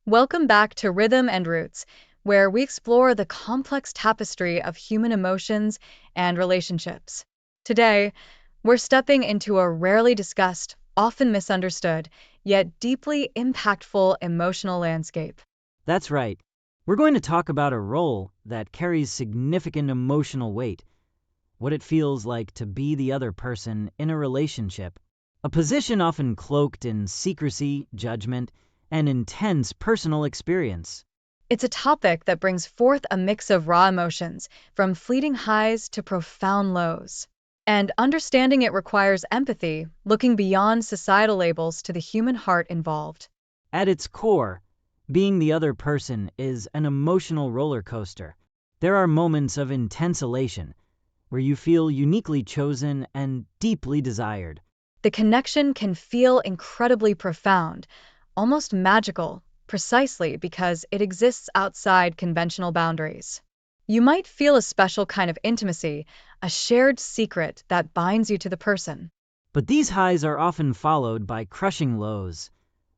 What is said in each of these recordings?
Welcome back to Rhythm and Roots, where we explore the complex tapestry of human emotions and relationships. Today, we're stepping into a rarely discussed, often misunderstood, yet deeply impactful emotional landscape. That's right. We're going to talk about a role that carries significant emotional weight, what it feels like to be the other person in a relationship. A position often cloaked in secrecy, judgment, and intense personal experience. It's a topic that brings forth a mix of raw emotions, from fleeting highs to profound lows. And understanding it requires empathy, looking beyond societal labels to the human heart involved. At its core, being the other person is an emotional roller coaster. There are moments of intense elation where you feel uniquely chosen and deeply desired. The connection can feel incredibly profound, almost magical, precisely because it exists outside conventional boundaries. You might feel a special kind of intimacy, a shared secret that binds you to the person. But these highs are often followed by crushing lows,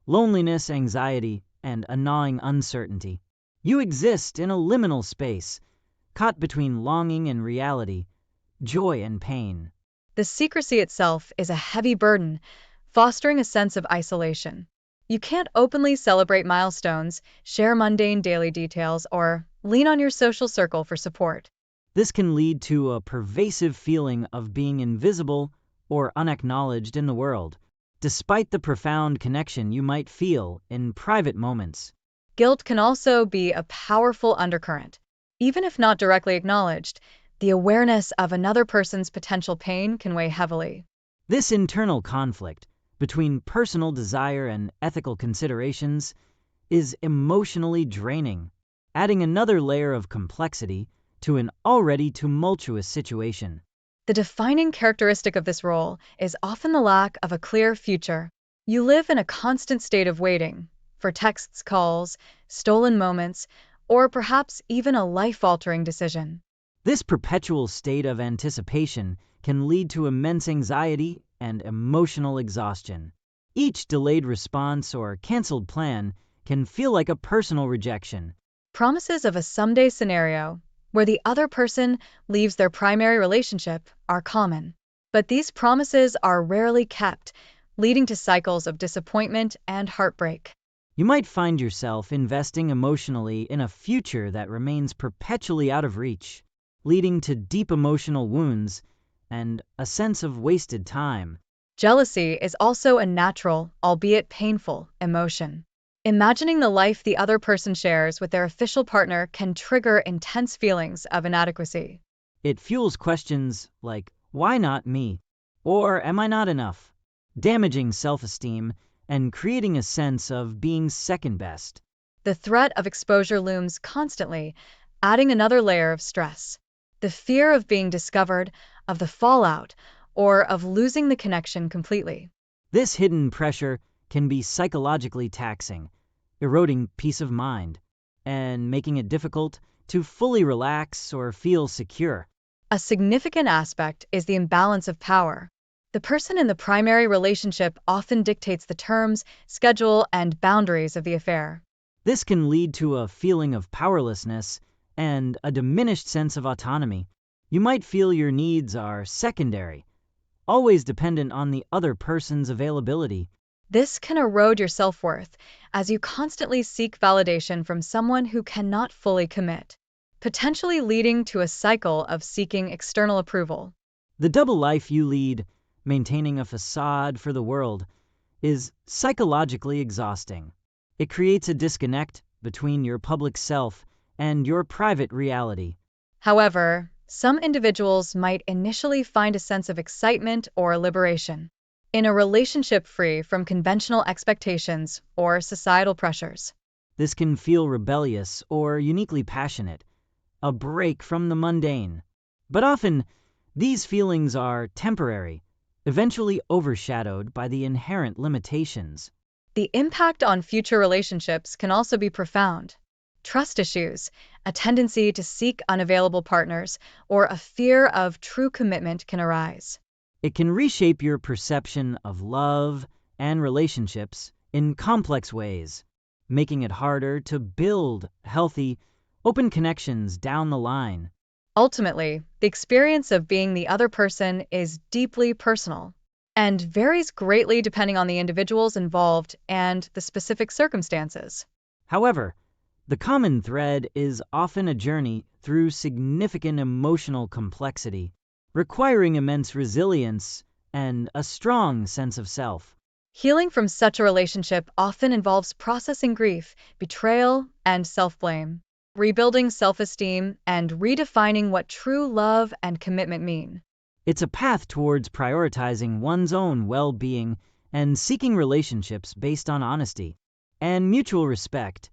loneliness, anxiety, and a gnawing uncertainty. You exist in a liminal space, caught between longing and reality, joy and pain. The secrecy itself is a heavy burden, fostering a sense of isolation. You can't openly celebrate milestones, share mundane daily details, or lean on your social circle for support. This can lead to a pervasive feeling of being invisible or unacknowledged in the world, despite the profound connection you might feel in private moments. Guilt can also be a powerful undercurrent. Even if not directly acknowledged, the awareness of another person's potential pain can weigh heavily. This internal conflict between personal desire and ethical considerations is emotionally draining, adding another layer of complexity to an already tumultuous situation. The defining characteristic of this role is often the lack of a clear future. You live in a constant state of waiting for texts, calls, stolen moments, or perhaps even a life-altering decision. This perpetual state of anticipation can lead to immense anxiety and emotional exhaustion. Each delayed response or canceled plan can feel like a personal rejection. Promises of a someday scenario where the other person leaves their primary relationship are common. But these promises are rarely kept, leading to cycles of disappointment and heartbreak. You might find yourself investing emotionally in a future that remains perpetually out of reach, leading to deep emotional wounds and a sense of wasted time. Jealousy is also a natural, albeit painful, emotion. Imagining the life the other person shares with their official partner can trigger intense feelings of inadequacy. It fuels questions like, why not me? Or am I not enough? Damaging self-esteem and creating a sense of being second best. The threat of exposure looms constantly, adding another layer of stress. The fear of being discovered, of the fallout, or of losing the connection completely. This hidden pressure can be psychologically taxing, eroding peace of mind, and making it difficult to fully relax or feel secure. A significant aspect is the imbalance of power. The person in the primary relationship often dictates the terms, schedule, and boundaries of the affair. This can lead to a feeling of powerlessness and a diminished sense of autonomy. You might feel your needs are secondary, always dependent on the other person's availability. This can erode your self-worth as you constantly seek validation from someone who cannot fully commit, potentially leading to a cycle of seeking external approval. The double life you lead, maintaining a facade for the world, is psychologically exhausting. It creates a disconnect between your public self and your private reality. However, some individuals might initially find a sense of excitement or liberation in a relationship free from conventional expectations or societal pressures. This can feel rebellious or uniquely passionate, a break from the mundane. But often, these feelings are temporary, eventually overshadowed by the inherent limitations. The impact on future relationships can also be profound. Trust issues, a tendency to seek unavailable partners, or a fear of true commitment can arise. It can reshape your perception of love and relationships in complex ways, making it harder to build healthy, open connections down the line. Ultimately, the experience of being the other person is deeply personal and varies greatly depending on the individuals involved and the specific circumstances. However, the common thread is often a journey through significant emotional complexity, requiring immense resilience and a strong sense of self. Healing from such a relationship often involves processing grief, betrayal, and self blame, rebuilding self esteem, and redefining what true love and commitment mean. It's a path towards prioritizing one's own well being and seeking relationships based on honesty and mutual respect,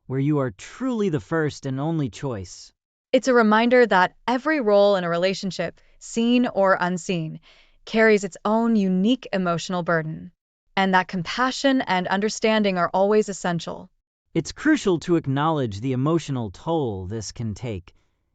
where you are truly the first and only choice. It's a reminder that every role in a relationship, seen or unseen, carries its own unique emotional burden, and that compassion and understanding are always essential. It's crucial to acknowledge the emotional toll this can take,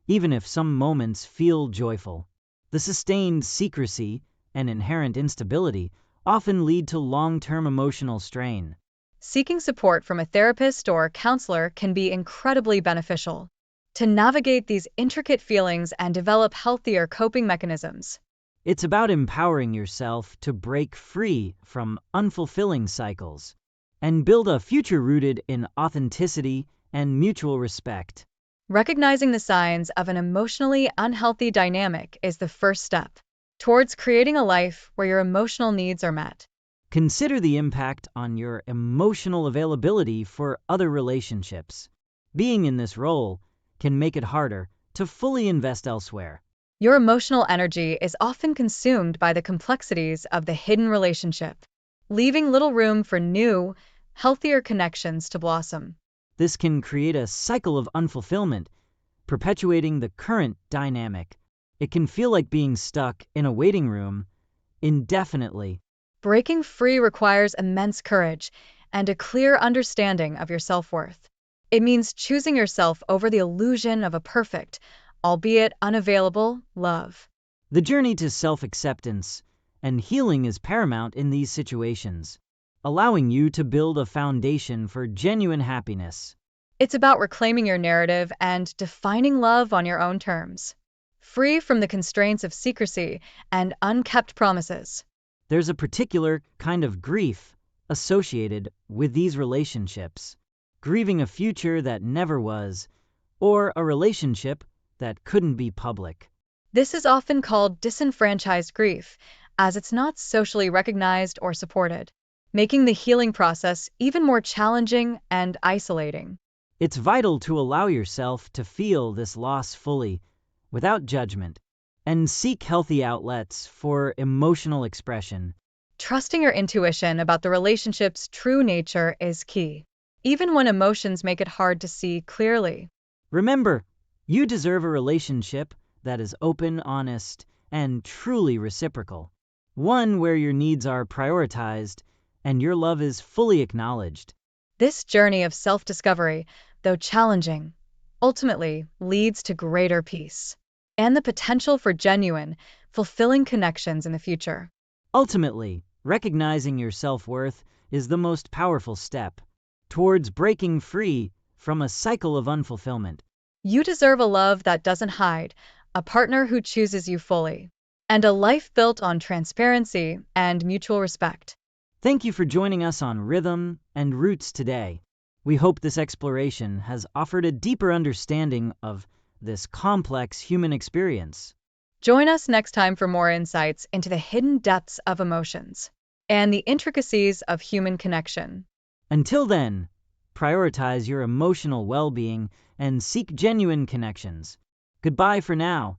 even if some moments feel joyful. The sustained secrecy and inherent instability often lead to long-term emotional strain. Seeking support from a therapist or counselor can be incredibly beneficial to navigate these intricate feelings and develop healthier coping mechanisms. It's about empowering yourself to break free from unfulfilling cycles and build a future rooted in authenticity and mutual respect. Recognizing the signs of an emotionally unhealthy dynamic is the first step towards creating a life where your emotional needs are met. Consider the impact on your emotional availability for other relationships. Being in this role can make it harder to fully invest elsewhere. Your emotional energy is often consumed by the complexities of the hidden relationship, leaving little room for new, healthier connections to blossom. This can create a cycle of unfulfillment, perpetuating the current dynamic. It can feel like being stuck in a waiting room indefinitely. Breaking free requires immense courage and a clear understanding of your self-worth. It means choosing yourself over the illusion of a perfect, albeit unavailable, love. The journey to self-acceptance and healing is paramount in these situations, allowing you to build a foundation for genuine happiness. It's about reclaiming your narrative and defining love on your own terms, free from the constraints of secrecy and unkept promises. There's a particular kind of grief associated with these relationships, grieving a future that never was, or a relationship that couldn't be public. This is often called disenfranchised grief, as it's not socially recognized or supported, making the healing process even more challenging and isolating. It's vital to allow yourself to feel this loss fully, without judgment, and seek healthy outlets for emotional expression. Trusting your intuition about the relationship's true nature is key, even when emotions make it hard to see clearly. Remember, you deserve a relationship that is open, honest, and truly reciprocal. One where your needs are prioritized and your love is fully acknowledged. This journey of self-discovery, though challenging, ultimately leads to greater peace and the potential for genuine, fulfilling connections in the future. Ultimately, recognizing your self-worth is the most powerful step towards breaking free from a cycle of unfulfillment. You deserve a love that doesn't hide, a partner who chooses you fully, and a life built on transparency and mutual respect. Thank you for joining us on Rhythm and Roots today. We hope this exploration has offered a deeper understanding of this complex human experience. Join us next time for more insights into the hidden depths of emotions and the intricacies of human connection. Until then, prioritize your emotional well-being and seek genuine connections. Goodbye for now.